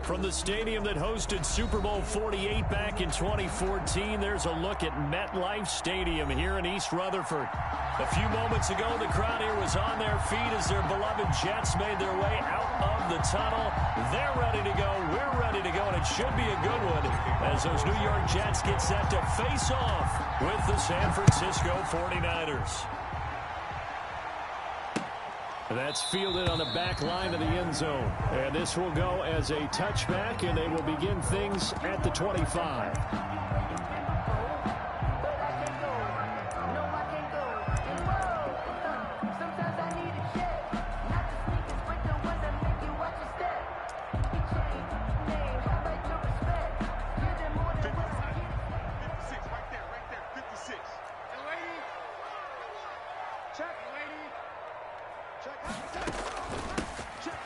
From the stadium that hosted Super Bowl 48 back in 2014, there's a look at MetLife Stadium here in East Rutherford. A few moments ago, the crowd here was on their feet as their beloved Jets made their way out of the tunnel. They're ready to go. We're ready to go, and it should be a good one as those New York Jets get set to face off with the San Francisco 49ers. That's fielded on the back line of the end zone. And this will go as a touchback, and they will begin things at the 25.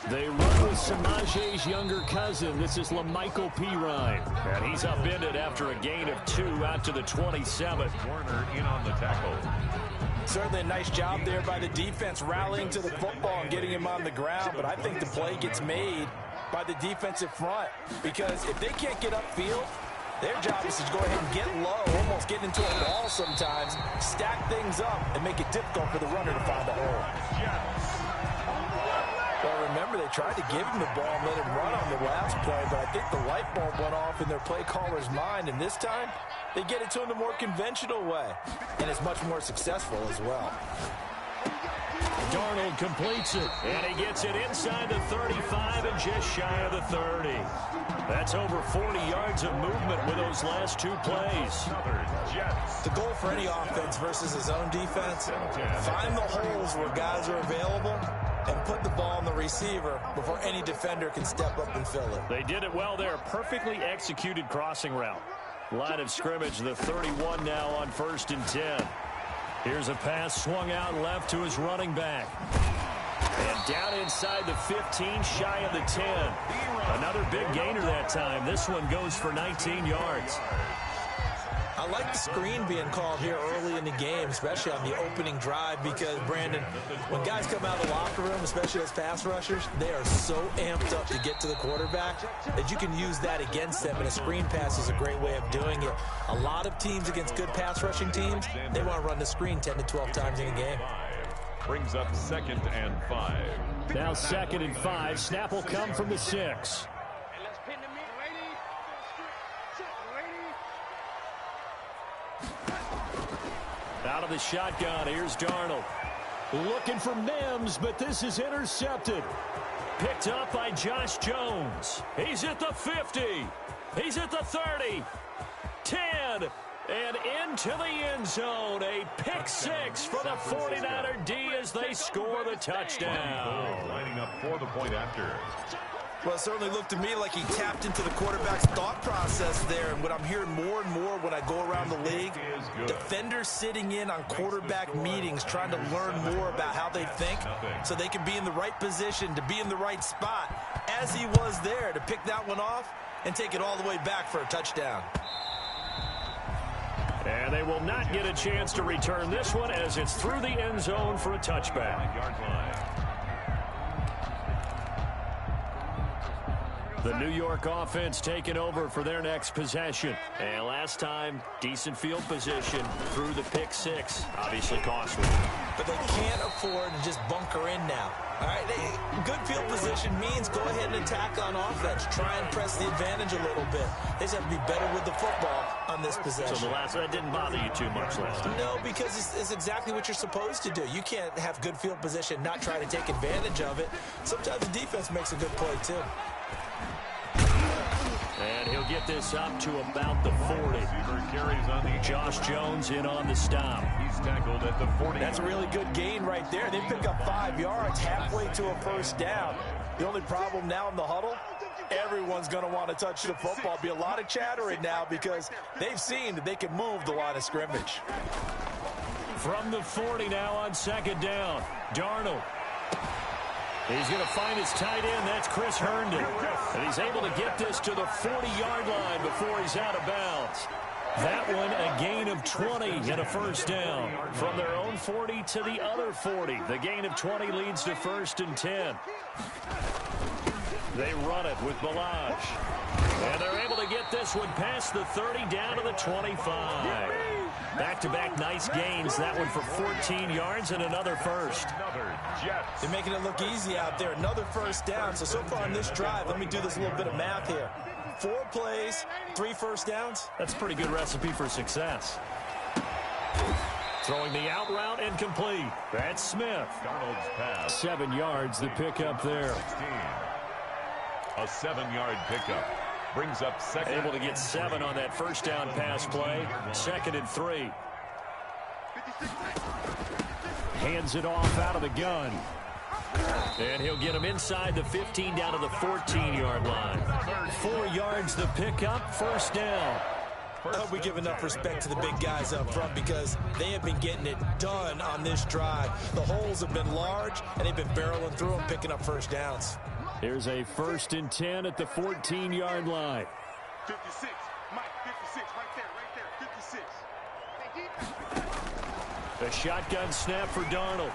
They run with Samaje's younger cousin. This is LaMichael Pirine. And he's upended after a gain of 2 out to the 27. Warner in on the tackle. Certainly a nice job there by the defense, rallying to the football and getting him on the ground. But I think the play gets made by the defensive front, because if they can't get upfield, their job is to go ahead and get low, almost get into a ball sometimes, stack things up, and make it difficult for the runner to find a hole. Well, remember, they tried to give him the ball and let him run on the last play, but I think the light bulb went off in their play caller's mind, and this time they get it to him the more conventional way, and it's much more successful as well. Darnold completes it, and he gets it inside the 35 and just shy of the 30. That's over 40 yards of movement with those last 2 plays. The goal for any offense versus his own defense, find the holes where guys are available and put the ball on the receiver before any defender can step up and fill it. They did it well there. Perfectly executed crossing route. Line of scrimmage, the 31 now on 1st and 10. Here's a pass swung out left to his running back. And down inside the 15, shy of the 10. Another big gainer that time. This one goes for 19 yards. I like the screen being called here early in the game, especially on the opening drive, because, Brandon, when guys come out of the locker room, especially as pass rushers, they are so amped up to get to the quarterback that you can use that against them, and a screen pass is a great way of doing it. A lot of teams against good pass rushing teams, they want to run the screen 10 to 12 times in a game. Brings up 2nd and 5. Now 2nd and 5. Snap will come from the 6. Out of the shotgun, here's Darnold. Looking for Mims, but this is intercepted. Picked up by Josh Jones. He's at the 50. He's at the 30. 10. And into the end zone. A pick 6 for the 49er D as they score the touchdown. Lining up for the point after. Well, it certainly looked to me like he tapped into the quarterback's thought process there. And what I'm hearing more and more when I go around the league, defenders sitting in on quarterback meetings trying to learn more about how they think so they can be in the right position, to be in the right spot, as he was there, to pick that one off and take it all the way back for a touchdown. And they will not get a chance to return this one as it's through the end zone for a touchback. The New York offense taking over for their next possession. And last time, decent field position through the pick 6. Obviously costly. But they can't afford to just bunker in now. All right, good field position means go ahead and attack on offense. Try and press the advantage a little bit. They just have to be better with the football on this possession. So the last one didn't bother you too much last time? No, because it's exactly what you're supposed to do. You can't have good field position, not try to take advantage of it. Sometimes the defense makes a good play, too. And he'll get this up to about the 40. Josh Jones in on the stop. He's tackled at the 40. That's a really good gain right there. They pick up 5 yards, halfway to a first down. The only problem now in the huddle, everyone's going to want to touch the football. Be a lot of chattering now because they've seen that they can move the line of scrimmage. From the 40 now on 2nd down, Darnold. He's going to find his tight end. That's Chris Herndon. And he's able to get this to the 40-yard line before he's out of bounds. That one, a gain of 20 and a first down. From their own 40 to the other 40. The gain of 20 leads to 1st and 10. They run it with Balaj. And they're able to get this one past the 30 down to the 25. Back-to-back nice gains. That one for 14 yards and another first. They're making it look easy out there. Another first down. So far on this drive, let me do this little bit of math here. 4 plays, 3 first downs. That's a pretty good recipe for success. Throwing the out route incomplete. That's Smith. Darnold's pass. 7 yards, the pickup there. 16. A 7-yard pickup. Brings up second. Able to get 7 on that first down pass play. 2nd and 3. Hands it off out of the gun. And he'll get him inside the 15 down to the 14-yard line. 4 yards the pickup, first down. I hope we give enough respect to the big guys up front because they have been getting it done on this drive. The holes have been large, and they've been barreling through them, picking up first downs. Here's a 1st and 10 at the 14-yard line. 56, Mike, 56, right there, 56. A shotgun snap for Darnold.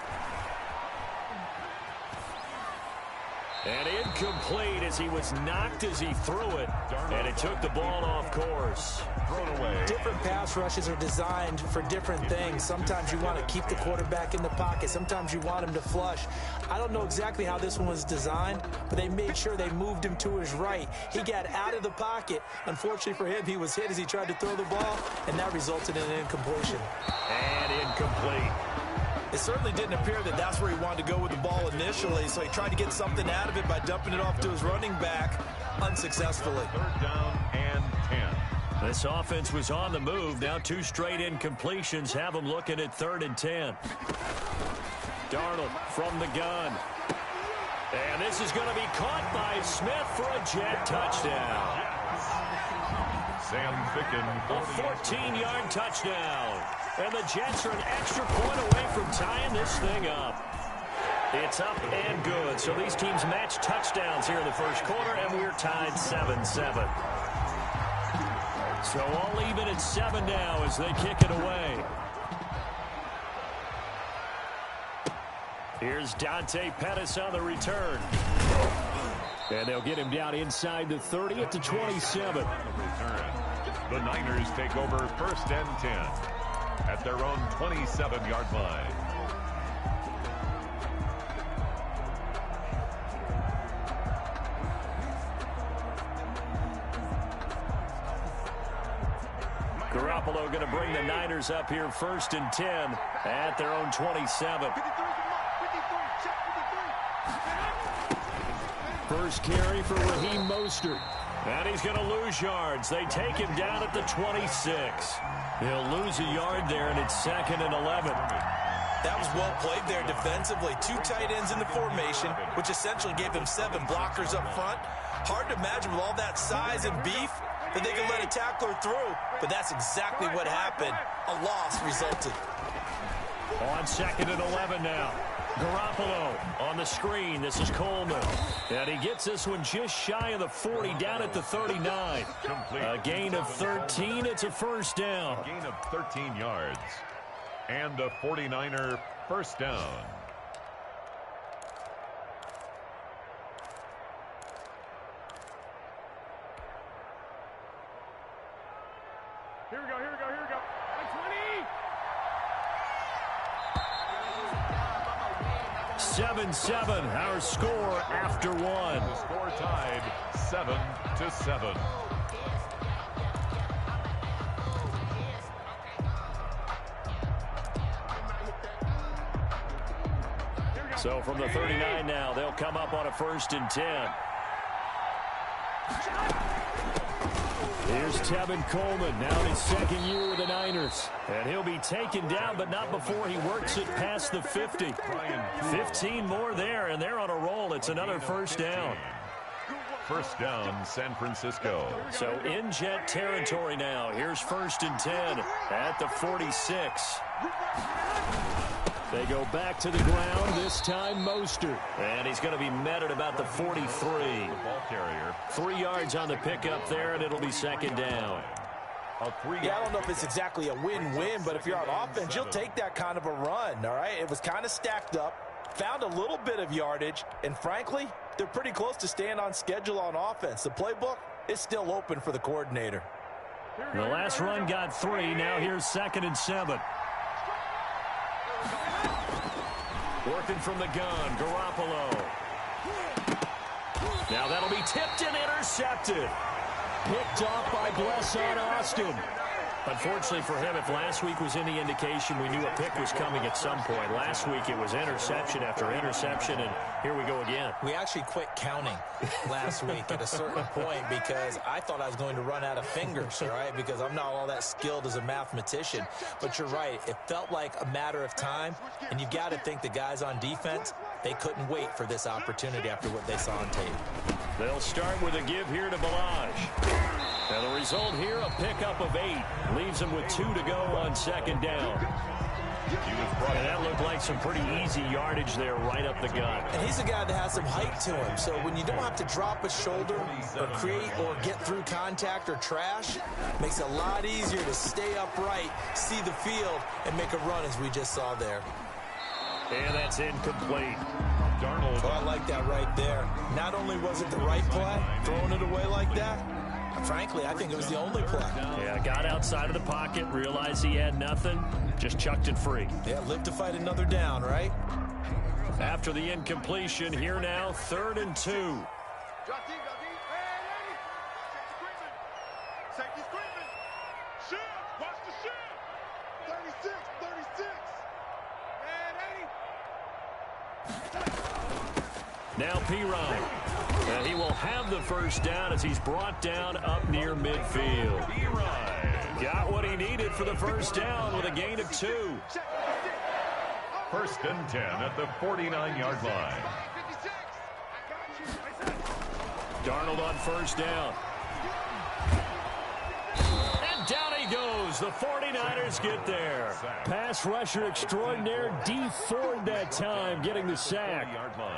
And incomplete as he was knocked as he threw it. And it took the ball off course. Thrown away. Different pass rushes are designed for different things. Sometimes you want to keep the quarterback in the pocket. Sometimes you want him to flush. I don't know exactly how this one was designed, but they made sure they moved him to his right. He got out of the pocket. Unfortunately for him, he was hit as he tried to throw the ball, and that resulted in an incompletion. And incomplete. It certainly didn't appear that that's where he wanted to go with the ball initially, so he tried to get something out of it by dumping it off to his running back unsuccessfully. 3rd down and 10. This offense was on the move. Now 2 straight incompletions have them looking at 3rd and 10. Darnold from the gun. And this is going to be caught by Smith for a jet touchdown. Sam Ficken. A 14-yard touchdown. And the Jets are an extra point away from tying this thing up. It's up and good. So these teams match touchdowns here in the first quarter, and we're tied 7-7. So all even at 7 now as they kick it away. Here's Dante Pettis on the return. And they'll get him down inside the 30 at the 27. The Niners take over 1st and 10 at their own 27-yard line. Garoppolo going to bring the Niners up here 1st and 10 at their own 27. First carry for Raheem Mostert. And he's going to lose yards. They take him down at the 26. He'll lose a yard there, and it's 2nd and 11. That was well played there defensively. 2 tight ends in the formation, which essentially gave them 7 blockers up front. Hard to imagine with all that size and beef that they could let a tackler through, but that's exactly what happened. A loss resulted. On 2nd and 11 now. Garoppolo on the screen. This is Coleman. And he gets this one just shy of the 40 down at the 39. A gain of 13. It's a first down. A gain of 13 yards. And a 49er first down. Here we go, here we go, here we go. 20! 7-7, our score after 1. The score tied 7-7. So from the 39 now, they'll come up on a 1st and 10. Here's Tevin Coleman, now in his 2nd year with the Niners. And he'll be taken down, but not before he works it past the 50. 15 more there, and they're on a roll. It's another first down. First down, San Francisco. So in Jet territory now. Here's 1st and 10 at the 46. They go back to the ground, this time Mostert. And he's going to be met at about the 43. The ball carrier. 3 yards on the pickup there, and it'll be 2nd down. Yeah, I don't know if it's exactly a win-win, but if you're on offense, you'll take that kind of a run, all right? It was kind of stacked up, found a little bit of yardage, and frankly, they're pretty close to staying on schedule on offense. The playbook is still open for the coordinator. The last run got 3. Now here's 2nd and 7. Working from the gun, Garoppolo. Now that'll be tipped and intercepted. Picked off by Blesson Austin. Unfortunately for him, if last week was any indication, we knew a pick was coming at some point. Last week it was interception after interception, and here we go again. We actually quit counting last week at a certain point because I thought I was going to run out of fingers, right? Because I'm not all that skilled as a mathematician. But you're right. It felt like a matter of time, and you've got to think the guys on defense, they couldn't wait for this opportunity after what they saw on tape. They'll start with a give here to Balaj. And the result here, a pickup of 8. Leaves them with 2 to go on 2nd down. And that looked like some pretty easy yardage there right up the gut. And he's a guy that has some height to him. So when you don't have to drop a shoulder or create or get through contact or trash, makes it a lot easier to stay upright, see the field, and make a run as we just saw there. And that's incomplete. Darnold. Oh, I like that right there. Not only was it the right play, throwing it away like that, frankly, I think it was the only play. Yeah, got outside of the pocket, realized he had nothing, just chucked it free. Yeah, live to fight another down, right? After the incompletion, here now, 3rd and 2. Safety screaming. Shield. Watch the shield. 36, 36. And 80. Now P-Ryan. And he will have the first down as he's brought down up near midfield. P-Ryan got what he needed for the first down with a gain of 2. 1st and 10 at the 49-yard line. Darnold on first down. And down he goes. The 49ers get there. Pass rusher extraordinaire, D Ford that time, getting the sack.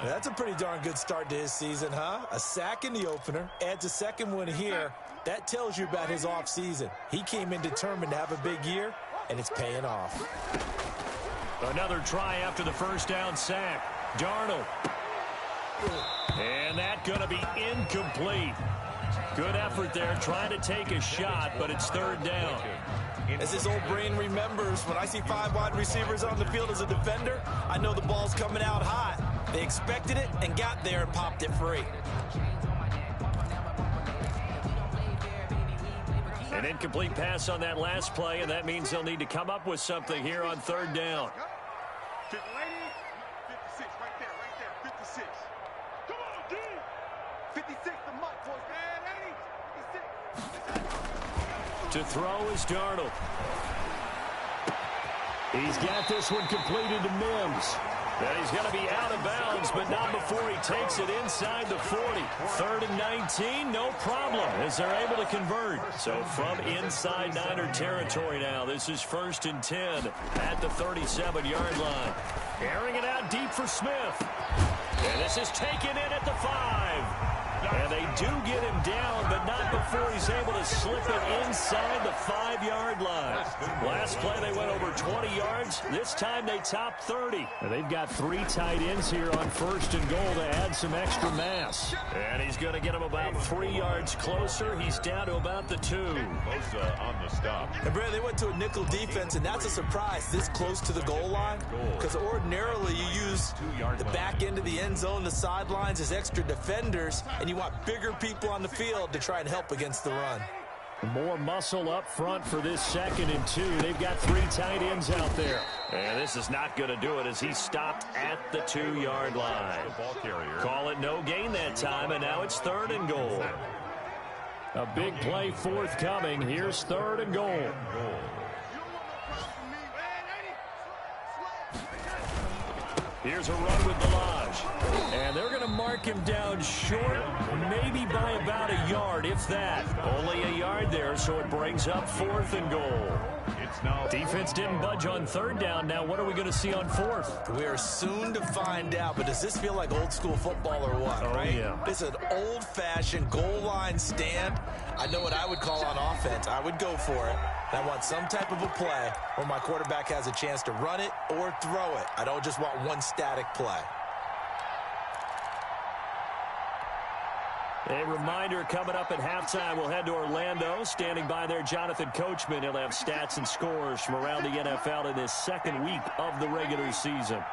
That's a pretty darn good start to his season, huh? A sack in the opener, adds a second one here. That tells you about his offseason. He came in determined to have a big year, and it's paying off. Another try after the first down sack. Darnold. And that's going to be incomplete. Good effort there, trying to take a shot, but it's 3rd down. As his old brain remembers, when I see 5 wide receivers on the field as a defender, I know the ball's coming out hot. They expected it and got there and popped it free. An incomplete pass on that last play, and that means they'll need to come up with something here on 3rd down. 56, right there, 56. Come on, D. 56, the mark, boys, man. 80, 56. To throw is Darnold. He's got this one completed to Mims. And he's going to be out of bounds, but not before he takes it inside the 40. 3rd and 19, no problem, as they're able to convert. So from inside Niner territory now, this is 1st and 10 at the 37-yard line. Airing it out deep for Smith. And this is taken in at the 5. And they do get him down, but not before he's able to slip it inside the 5-yard line. Last play, they went over 20 yards. This time, they topped 30. And they've got 3 tight ends here on 1st and goal to add some extra mass. And he's going to get him about 3 yards closer. He's down to about the 2. Bosa on the stop. And, Brad, they went to a nickel defense, and that's a surprise this close to the goal line. Because ordinarily, you use the back end of the end zone, the sidelines as extra defenders, and you want bigger people on the field to try and help against the run. More muscle up front for this 2nd and 2. They've got 3 tight ends out there. And this is not going to do it as he stopped at the 2-yard line. Call it no gain that time, and now it's 3rd and goal. A big play forthcoming. Here's 3rd and goal. Here's a run with Balaj. And they're going to mark him down short, maybe by about a yard, if that. Only a yard there, so it brings up 4th and goal. Defense didn't budge on 3rd down. Now what are we going to see on 4th? We are soon to find out, but does this feel like old school football or what, right? Yeah. This is an old-fashioned goal line stand. I know what I would call on offense. I would go for it. I want some type of a play where my quarterback has a chance to run it or throw it. I don't just want one static play. A reminder coming up at halftime, we'll head to Orlando. Standing by there, Jonathan Coachman. He'll have stats and scores from around the NFL in this second week of the regular season.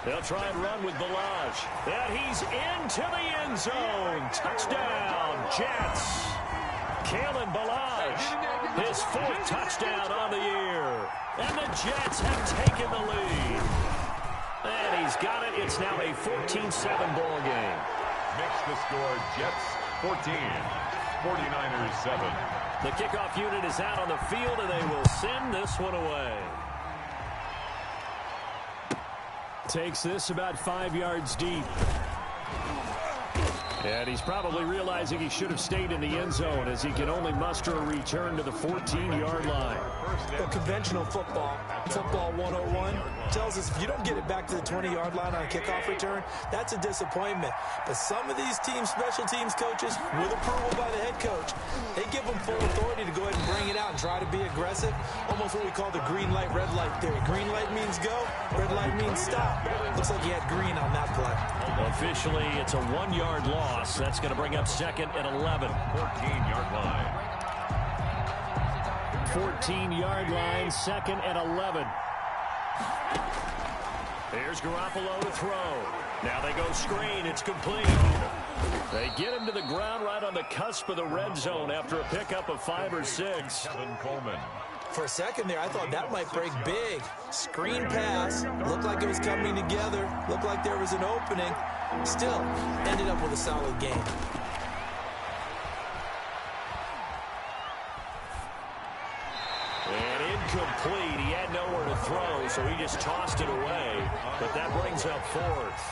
They'll try and run with Balaj. And he's into the end zone. Touchdown, Jets. Kalen Balaj, his fourth touchdown on the year. And the Jets have taken the lead. And he's got it. It's now a 14-7 ball game. Makes the score Jets 14, 49ers 7. The kickoff unit is out on the field, and they will send this one away. Takes this about 5 yards deep. And he's probably realizing he should have stayed in the end zone as he can only muster a return to the 14-yard line. Well, conventional football 101, tells us if you don't get it back to the 20-yard line on a kickoff return, that's a disappointment. But some of these teams, special teams coaches, with approval by the head coach, they give them full authority to go ahead and bring it out and try to be aggressive. Almost what we call the green light, red light theory. Green light means go, red light means stop. Looks like he had green on that play. Officially, it's a 1-yard loss. That's going to bring up second and 11. 14-yard line. 14-yard line, second and 11. Here's Garoppolo to throw. Now they go screen. It's complete. They get him to the ground right on the cusp of the red zone after a pickup of 5 or 6. Kevin Coleman. For a second there, I thought that might break big. Screen pass. Looked like it was coming together. Looked like there was an opening. Still, ended up with a solid game. And incomplete. He had nowhere to throw, so he just tossed it away. But that brings up fourth.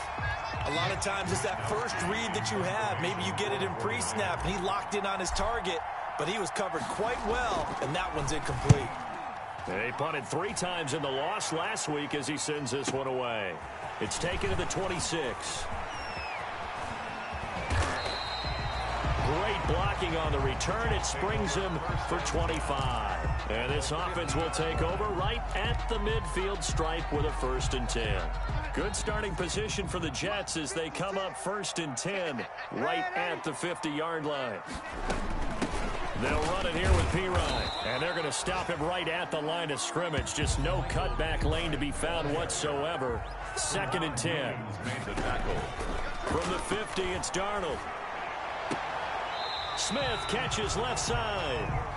A lot of times it's that first read that you have. Maybe you get it in pre-snap, and he locked in on his target. But he was covered quite well, and that one's incomplete. They punted 3 times in the loss last week as he sends this one away. It's taken to the 26. Great blocking on the return. It springs him for 25. And this offense will take over right at the midfield stripe with a 1st and 10. Good starting position for the Jets as they come up 1st and 10 right at the 50-yard line. They'll run it here with Pirine. And they're going to stop him right at the line of scrimmage. Just no cutback lane to be found whatsoever. 2nd and 10. Made the tackle. From the 50, it's Darnold. Smith catches left side.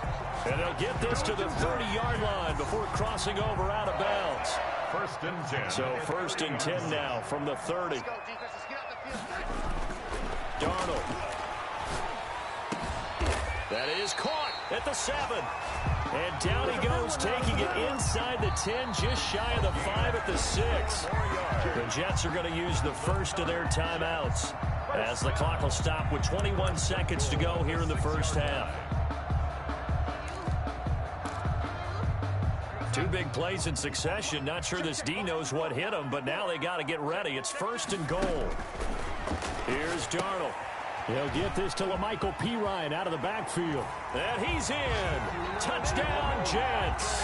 And they'll get this to the 30-yard line before crossing over out of bounds. 1st and 10. So 1st and 10 now from the 30. Darnold. That is caught at the 7. And down he goes, taking it inside the 10, just shy of the 5 at the 6. The Jets are going to use the first of their timeouts as the clock will stop with 21 seconds to go here in the first half. 2 big plays in succession. Not sure this D knows what hit him, but now they got to get ready. It's 1st and goal. Here's Darnold. He'll get this to LaMichael Pirine out of the backfield. And he's in. Touchdown, Jets.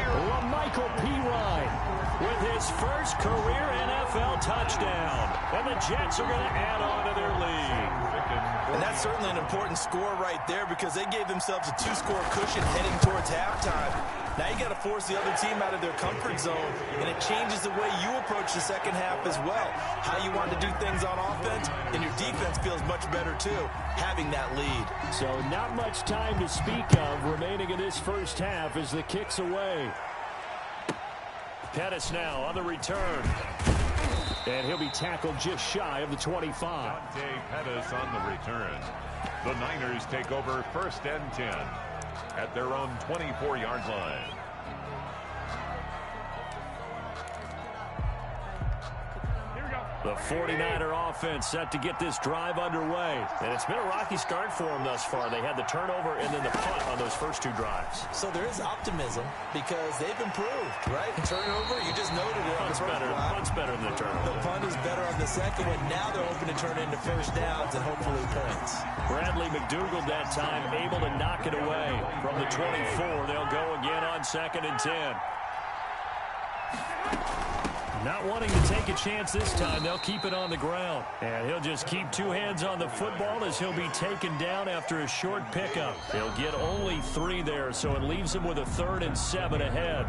LaMichael Pirine with his first career NFL touchdown. And the Jets are going to add on to their lead. And that's certainly an important score right there because they gave themselves a 2-score cushion heading towards halftime. Now you got to force the other team out of their comfort zone, and it changes the way you approach the second half as well. How you want to do things on offense, and your defense feels much better too, having that lead. So not much time to speak of remaining in this first half as the kick's away. Pettis now on the return. And he'll be tackled just shy of the 25. Dante Pettis on the return. The Niners take over 1st and 10 at their own 24-yard line. The 49er offense set to get this drive underway. And it's been a rocky start for them thus far. They had the turnover and then the punt on those first 2 drives. So there is optimism because they've improved, right? Turnover, you just noted it on the first drive. Punt's better than the turnover. The punt is better on the second one. Now they're hoping to turn into first downs and hopefully points. Bradley McDougald that time able to knock it away from the 24. They'll go again on 2nd and 10. Not wanting to take a chance this time, they'll keep it on the ground. And he'll just keep two hands on the football as he'll be taken down after a short pickup. He'll get only 3 there, so it leaves him with a 3rd and 7 ahead.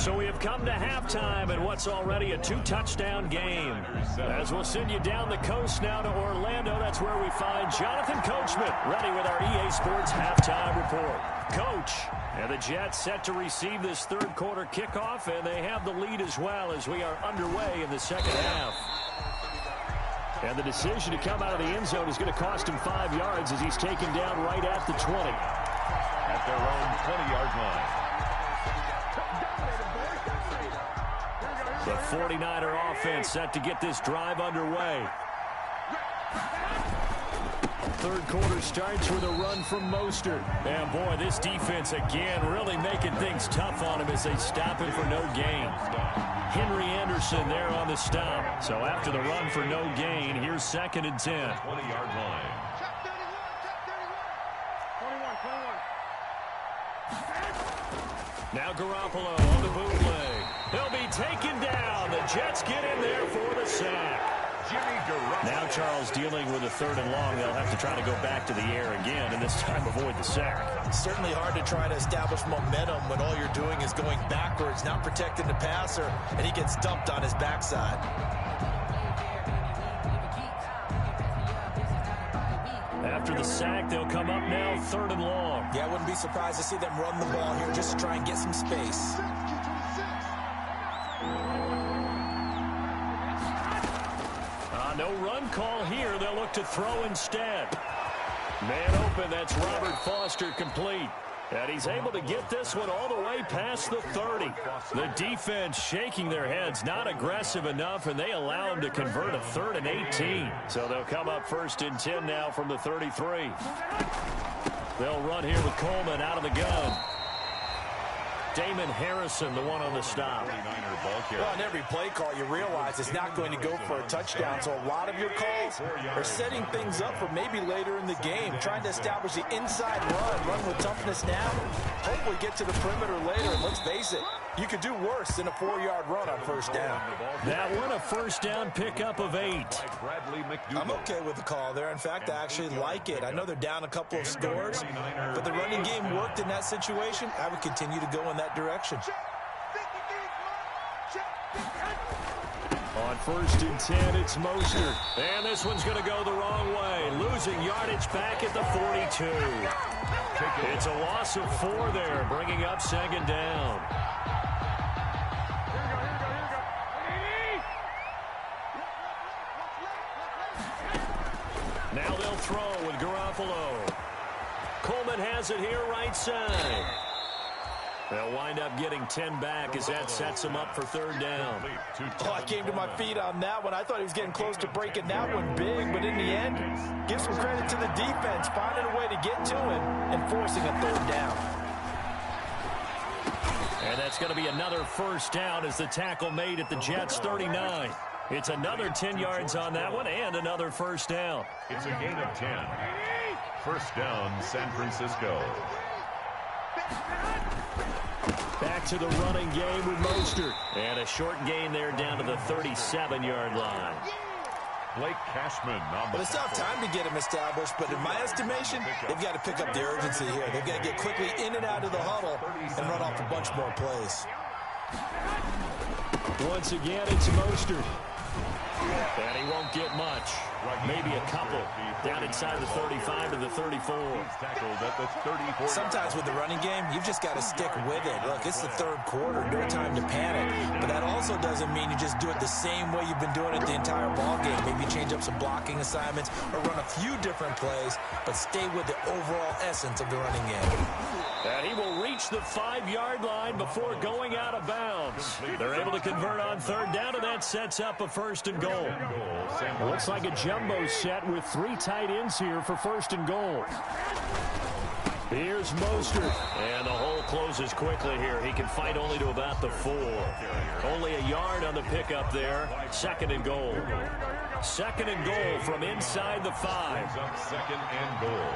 So we have come to halftime in what's already a 2-touchdown game. As we'll send you down the coast now to Orlando, that's where we find Jonathan Coachman, ready with our EA Sports halftime report. Coach, and the Jets set to receive this 3rd quarter kickoff, and they have the lead as well as we are underway in the 2nd half. And the decision to come out of the end zone is going to cost him 5 yards as he's taken down right at the 20. At their own 20-yard line. The 49er offense set to get this drive underway. 3rd quarter starts with a run from Mostert. And, boy, this defense, again, really making things tough on him as they stop him for no gain. Henry Anderson there on the stop. So after the run for no gain, here's 2nd and 10. 20-yard line. Check 31, 21. Now Garoppolo on the bootleg. He'll be taken down. The Jets get in there for the sack. Now Charles dealing with a 3rd and long. They'll have to try to go back to the air again, and this time avoid the sack. It's certainly hard to try to establish momentum when all you're doing is going backwards, not protecting the passer, and he gets dumped on his backside. After the sack, they'll come up now 3rd and long. Yeah, I wouldn't be surprised to see them run the ball here just to try and get some space. No run call here. They'll look to throw instead. Man open. That's Robert Foster complete. And he's able to get this one all the way past the 30. The defense shaking their heads, not aggressive enough, and they allow him to convert a 3rd and 18. So they'll come up 1st and 10 now from the 33. They'll run here with Coleman out of the gun. Damon Harrison, the one on the stop. Well, on every play call, you realize it's not going to go for a touchdown. So a lot of your calls are setting things up for maybe later in the game, trying to establish the inside run with toughness now, hopefully get to the perimeter later. And let's face it, you could do worse than a 4-yard run on 1st down. That one a 1st down pickup of 8. I'm okay with the call there. In fact, I actually like it. I know they're down a couple of scores, but the running game worked in that situation. I would continue to go in that direction. On 1st and 10, it's Mostert. And this one's going to go the wrong way. Losing yardage back at the 42. It's a loss of 4 there, bringing up 2nd down. Now they'll throw with Garoppolo. Coleman has it here right side. They'll wind up getting 10 back as that sets him up for 3rd down. Oh, I came to my feet on that one. I thought he was getting close to breaking that one big, but in the end, give some credit to the defense, finding a way to get to him and forcing a 3rd down. And that's going to be another 1st down as the tackle made at the Jets' 39. It's another 10 yards on that one and another 1st down. It's a gain of 10. 1st down, San Francisco. Back to the running game with Mostert. And a short gain there down to the 37-yard line. Blake Cashman on the Well, it's not time to get him established, but in my estimation, they've got to pick up the urgency here. They've got to get quickly in and out of the huddle and run off a bunch more plays. Once again, it's Mostert. And he won't get much. Maybe a couple. Down inside the 35 to the 34. Sometimes with the running game, you've just got to stick with it. Look, it's the 3rd quarter. No time to panic. But that also doesn't mean you just do it the same way you've been doing it the entire ball game. Maybe change up some blocking assignments or run a few different plays, but stay with the overall essence of the running game. And he will reach the 5-yard line before going out of bounds. They're able to convert on 3rd down, and that sets up a 1st and goal. Looks like a jumbo set with 3 tight ends here for 1st and goal. Here's Mostert. And the hole closes quickly here. He can fight only to about the 4. Only a yard on the pickup there. Second and goal. Second and goal from inside the 5. Up second and goal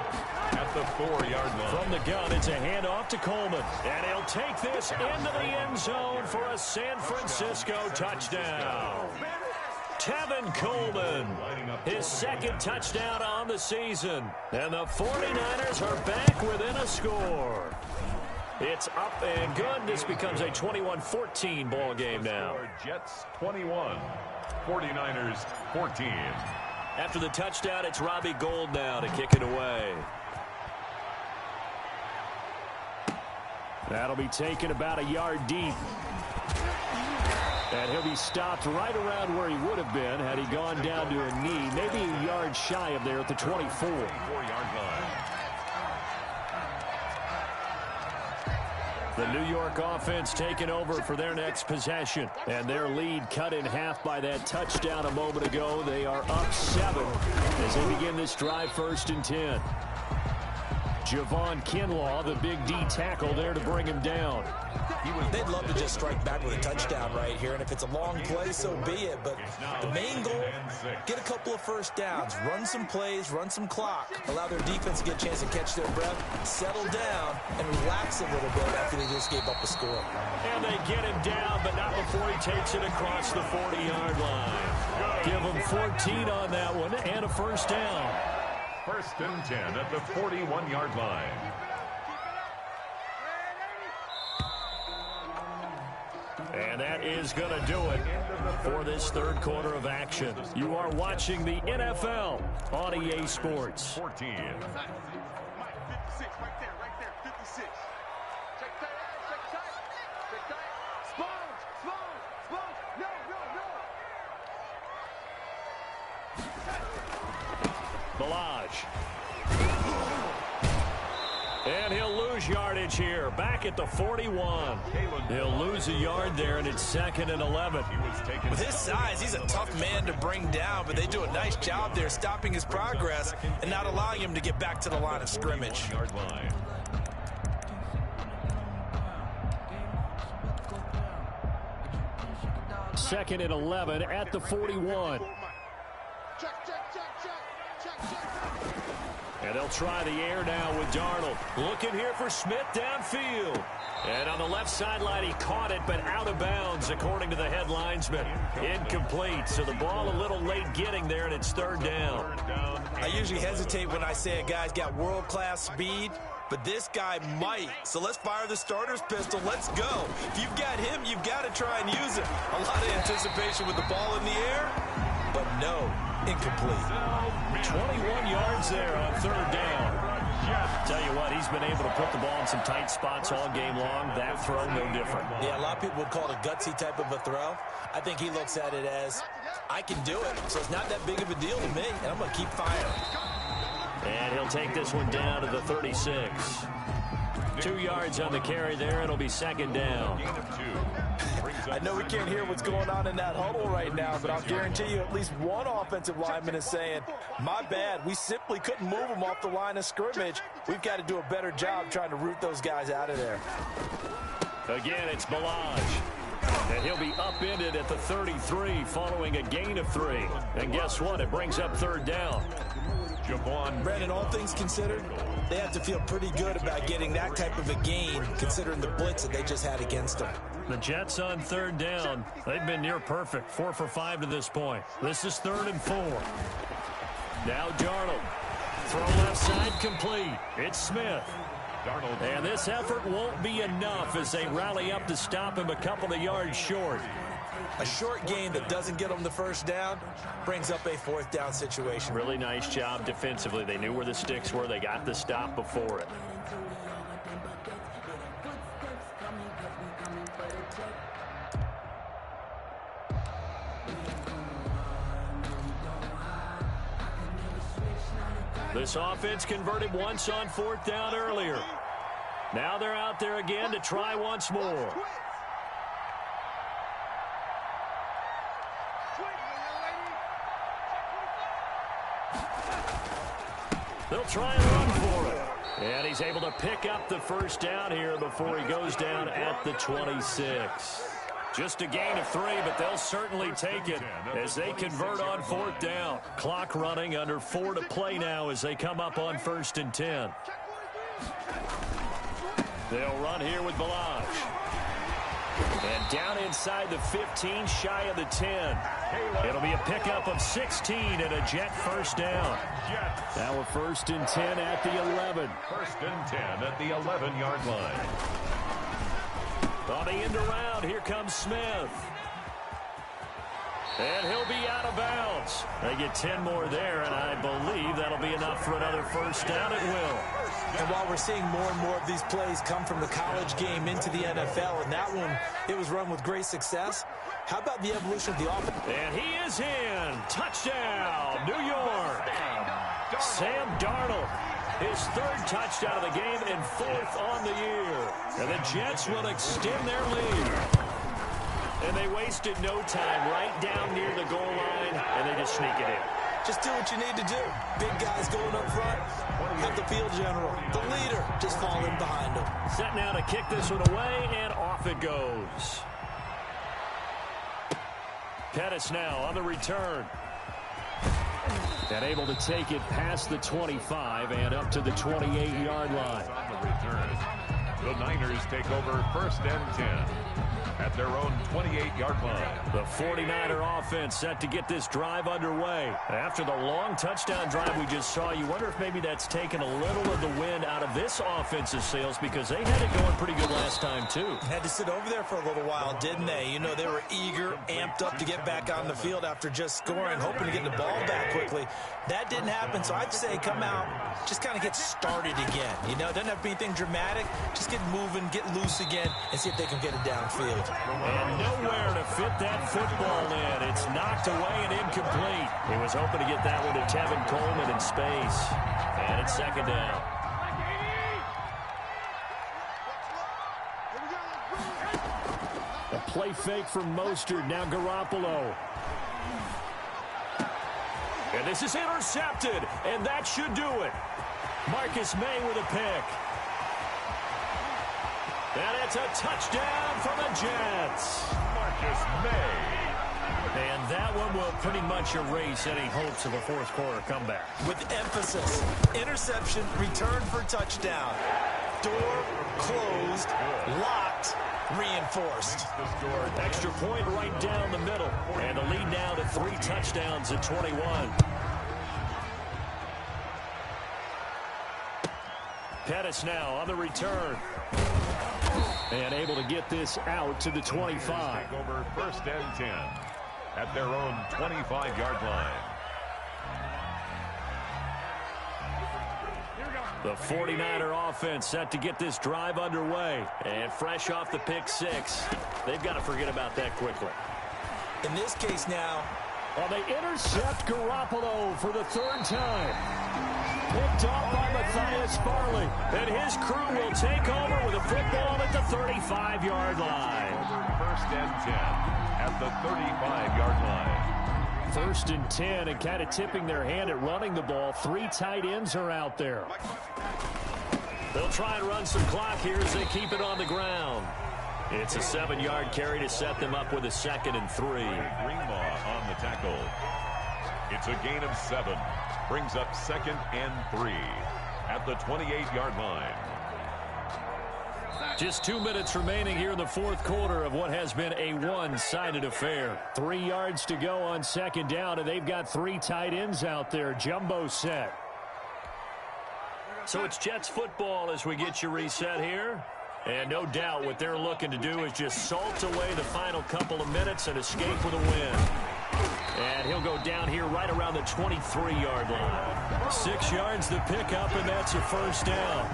at the 4-yard line. From the gun, it's a handoff to Coleman. And he'll take this into the end zone for a San Francisco touchdown. Tevin Coleman, his second touchdown on the season. And the 49ers are back within a score. It's up and good. This becomes a 21-14 ball game now. Jets 21, 49ers 14. After the touchdown, it's Robbie Gould now to kick it away. That'll be taken about a yard deep. And he'll be stopped right around where he would have been had he gone down to a knee, maybe a yard shy of there at the 24. 4-yard line. The New York offense taking over for their next possession. And their lead cut in half by that touchdown a moment ago. They are up 7 as they begin this drive, 1st and 10. Javon Kinlaw, the big D tackle there to bring him down. They'd love to just strike back with a touchdown right here, and if it's a long play, so be it. But the main goal, get a couple of first downs, run some plays, run some clock, allow their defense to get a chance to catch their breath, settle down, and relax a little bit after they just gave up a score. And they get him down, but not before he takes it across the 40-yard line. Give him 14 on that one and a first down. 1st and 10 at the 41-yard line. And that is going to do it for this third quarter of action. You are watching the NFL on EA Sports. 14. 56, right there, 56. Check tight, check tight. Sponge, no. Balaj. And he'll lose yardage here. Back at the 41. He'll lose a yard there, and it's 2nd and 11. With his size, he's a tough man to bring down, but they do a nice job there stopping his progress and not allowing him to get back to the line of scrimmage. Yard line. Second and 11 at the 41. Check. And they'll try the air now with Darnold. Looking here for Smith downfield. And on the left sideline, he caught it, but out of bounds, according to the head linesman. Incomplete, so the ball a little late getting there, and it's 3rd down. I usually hesitate when I say a guy's got world-class speed, but this guy might. So let's fire the starter's pistol. Let's go. If you've got him, you've got to try and use it. A lot of anticipation with the ball in the air, but no, incomplete. 21 yards there on 3rd down. Tell you what, he's been able to put the ball in some tight spots all game long. That throw, no different. Yeah, a lot of people would call it a gutsy type of a throw. I think he looks at it as, I can do it, so it's not that big of a deal to me, and I'm going to keep firing. And he'll take this one down to the 36. 2 yards on the carry there. It'll be 2nd down. I know we can't hear what's going on in that huddle right now, but I'll guarantee you at least one offensive lineman is saying, my bad, we simply couldn't move them off the line of scrimmage. We've got to do a better job trying to root those guys out of there. Again, it's Balaj. And he'll be upended at the 33 following a gain of 3. And guess what? It brings up 3rd down. Brandon, all things considered, they have to feel pretty good about getting that type of a gain considering the blitz that they just had against them. The Jets on 3rd down. They've been near perfect. 4 for 5 to this point. This is 3rd and 4. Now Darnold. Throw left side complete. It's Smith. Darnold. And this effort won't be enough as they rally up to stop him a couple of yards short. A short gain that doesn't get them the first down brings up a 4th down situation. Really nice job defensively. They knew where the sticks were. They got the stop before it. This offense converted once on 4th down earlier. Now they're out there again to try once more. They'll try and run for it. And he's able to pick up the first down here before he goes down at the 26. Just a gain of 3, but they'll certainly take it as they convert on 4th down. Clock running, under 4 to play now as they come up on 1st and 10. They'll run here with Balaj. And down inside the 15, shy of the 10. It'll be a pickup of 16 and a Jet first down. Now we're 1st and 10 at the 11. 1st and 10 at the 11-yard line. On the end around, here comes Smith. And he'll be out of bounds. They get 10 more there, and I believe that'll be enough for another first down. It will. And while we're seeing more and more of these plays come from the college game into the NFL, and that one, it was run with great success, how about the evolution of the offense? And he is in. Touchdown, New York. Sam Darnold, his 3rd touchdown of the game and 4th on the year. And the Jets will extend their lead. And they wasted no time right down near the goal line, and they just sneak it in. Just do what you need to do. Big guys going up front. Have the field general, the leader, just fall in behind him. Set now to kick this one away, and off it goes. Pettis now on the return. And able to take it past the 25 and up to the 28-yard line. On the return, the Niners take over 1st and 10 at their own 28-yard line. The 49er offense set to get this drive underway. After the long touchdown drive we just saw, you wonder if maybe that's taken a little of the wind out of this offense's sails, because they had it going pretty good last time, too. Had to sit over there for a little while, didn't they? You know, they were eager, amped up to get back on the field after just scoring, hoping to get the ball back quickly. That didn't happen, so I'd say come out, just kind of get started again. You know, it doesn't have to be anything dramatic. Just get moving, get loose again, and see if they can get it downfield. And nowhere to fit that football in. It's knocked away and incomplete. He was hoping to get that one to Tevin Coleman in space. And it's 2nd down. A play fake from Mostert. Now Garoppolo. And this is intercepted. And that should do it. Marcus May with a pick. And it's a touchdown for the Jets. Marcus May. And that one will pretty much erase any hopes of a 4th quarter comeback. With emphasis, interception, return for touchdown. Door closed, locked, reinforced. Extra point right down the middle. And the lead now to 3 touchdowns at 21. Pettis now on the return. And able to get this out to the 25. Take over 1st and 10 at their own 25-yard line. The 49er offense set to get this drive underway. And fresh off the pick 6. They've got to forget about that quickly. In this case now, well, they intercept Garoppolo for the 3rd time. Picked off by Matthias Farley. And his crew will take over with a football at the 35-yard line. 1st and 10 at the 35-yard line. 1st and 10, and kind of tipping their hand at running the ball. 3 tight ends are out there. They'll try and run some clock here as they keep it on the ground. It's a 7-yard carry to set them up with a 2nd and 3. Greenlaw on the tackle. It's a gain of 7. Brings up 2nd and 3 at the 28-yard line. Just 2 minutes remaining here in the 4th quarter of what has been a one-sided affair. 3 yards to go on 2nd down, and they've got 3 tight ends out there. Jumbo set. So it's Jets football as we get you reset here. And no doubt what they're looking to do is just salt away the final couple of minutes and escape with a win. And he'll go down here right around the 23-yard line. 6 yards the pickup, and that's a 1st down.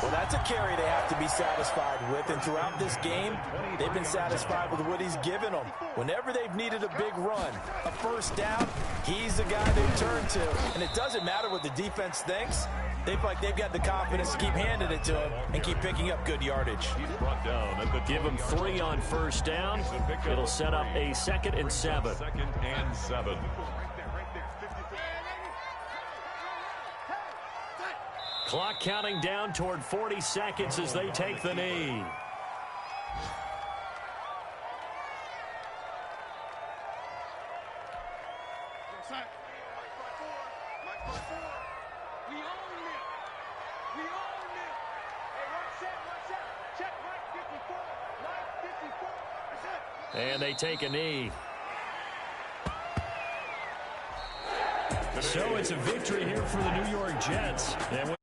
Well, that's a carry they have to be satisfied with. And throughout this game, they've been satisfied with what he's given them. Whenever they've needed a big run, a 1st down, he's the guy they turn to. And it doesn't matter what the defense thinks. They feel like they've got the confidence to keep handing it to him and keep picking up good yardage. He's brought down at the Give him 3 on 1st down. It'll set up a 2nd and 7. 2nd and 7. Clock counting down toward 40 seconds as they take the knee. And they take a knee. So it's a victory here for the New York Jets. And